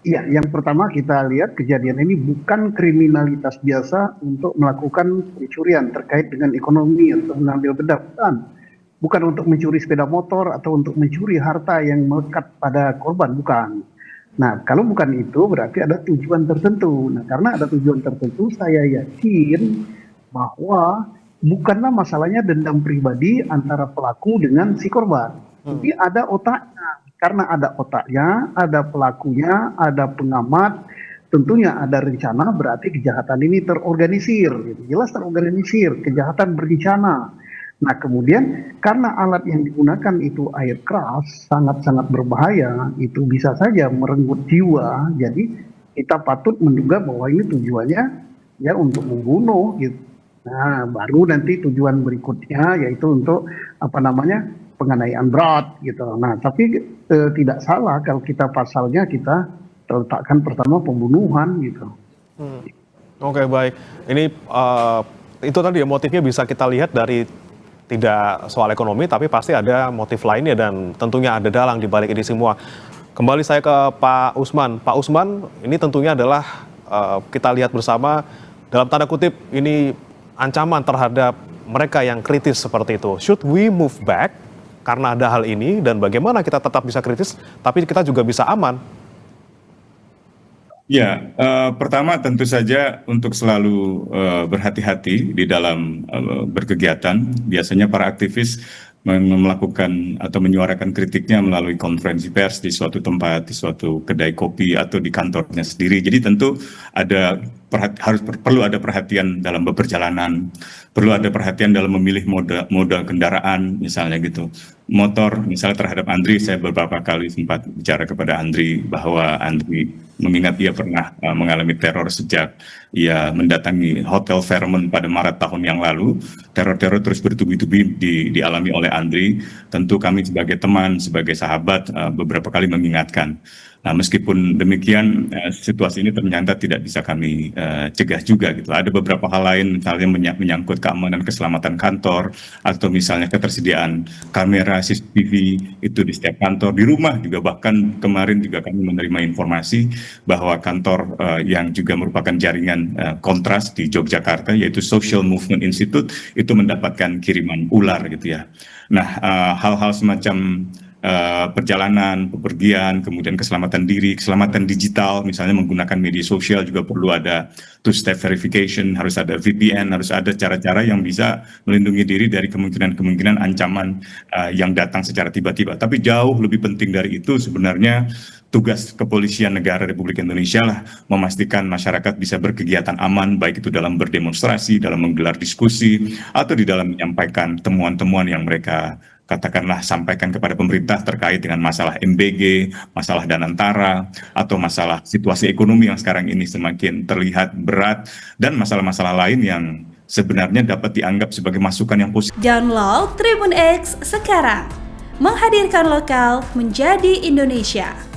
Iya, yang pertama kita lihat kejadian ini bukan kriminalitas biasa untuk melakukan pencurian terkait dengan ekonomi atau mengambil bedak, bukan. Bukan untuk mencuri sepeda motor atau untuk mencuri harta yang melekat pada korban, bukan. Nah, kalau bukan itu berarti ada tujuan tertentu. Nah, karena ada tujuan tertentu, saya yakin bahwa bukanlah masalahnya dendam pribadi antara pelaku dengan si korban. Tapi ada otaknya. Karena ada otaknya, ada pelakunya, ada pengamat, tentunya ada rencana, berarti kejahatan ini terorganisir. Gitu. Jelas terorganisir, kejahatan berencana. Nah, kemudian karena alat yang digunakan itu air keras, sangat-sangat berbahaya, itu bisa saja merenggut jiwa. Jadi kita patut menduga bahwa ini tujuannya ya untuk membunuh gitu. Nah, baru nanti tujuan berikutnya yaitu untuk apa namanya penganiayaan berat gitu. Nah, tapi tidak salah kalau kita pasalnya kita letakkan pertama pembunuhan gitu. Oke, baik. Ini itu tadi ya, motifnya bisa kita lihat dari tidak soal ekonomi, tapi pasti ada motif lainnya dan tentunya ada dalang di balik ini semua. Kembali saya ke Pak Usman. Pak Usman, ini tentunya adalah kita lihat bersama dalam tanda kutip ini ancaman terhadap mereka yang kritis seperti itu. Should we move back karena ada hal ini, dan bagaimana kita tetap bisa kritis tapi kita juga bisa aman? Ya, pertama tentu saja untuk selalu berhati-hati di dalam berkegiatan. Biasanya para aktivis melakukan atau menyuarakan kritiknya melalui konferensi pers di suatu tempat, di suatu kedai kopi atau di kantornya sendiri. Jadi tentu perlu ada perhatian dalam beperjalanan, perlu ada perhatian dalam memilih mode kendaraan, misalnya gitu. Motor, misalnya terhadap Andri, saya beberapa kali sempat bicara kepada Andri bahwa Andri mengingat ia pernah mengalami teror sejak ia mendatangi Hotel Fairmont pada Maret tahun yang lalu. Teror-teror terus bertubi-tubi dialami oleh Andri. Tentu kami sebagai teman, sebagai sahabat beberapa kali mengingatkan. Nah, meskipun demikian situasi ini ternyata tidak bisa kami cegah juga gitu. Ada beberapa hal lain, misalnya menyangkut keamanan keselamatan kantor, atau misalnya ketersediaan kamera CCTV itu di setiap kantor, di rumah juga. Bahkan kemarin juga kami menerima informasi bahwa kantor yang juga merupakan jaringan kontras di Yogyakarta, yaitu Social Movement Institute, itu mendapatkan kiriman ular gitu ya. Nah, hal-hal semacam perjalanan, bepergian, kemudian keselamatan diri, keselamatan digital, misalnya menggunakan media sosial juga perlu ada two-step verification, harus ada VPN, harus ada cara-cara yang bisa melindungi diri dari kemungkinan-kemungkinan ancaman yang datang secara tiba-tiba. Tapi jauh lebih penting dari itu sebenarnya tugas kepolisian negara Republik Indonesia lah memastikan masyarakat bisa berkegiatan aman, baik itu dalam berdemonstrasi, dalam menggelar diskusi, atau di dalam menyampaikan temuan-temuan yang mereka katakanlah sampaikan kepada pemerintah terkait dengan masalah MBG, masalah Danantara, atau masalah situasi ekonomi yang sekarang ini semakin terlihat berat, dan masalah-masalah lain yang sebenarnya dapat dianggap sebagai masukan yang positif. Download Tribun X sekarang, menghadirkan lokal menjadi Indonesia.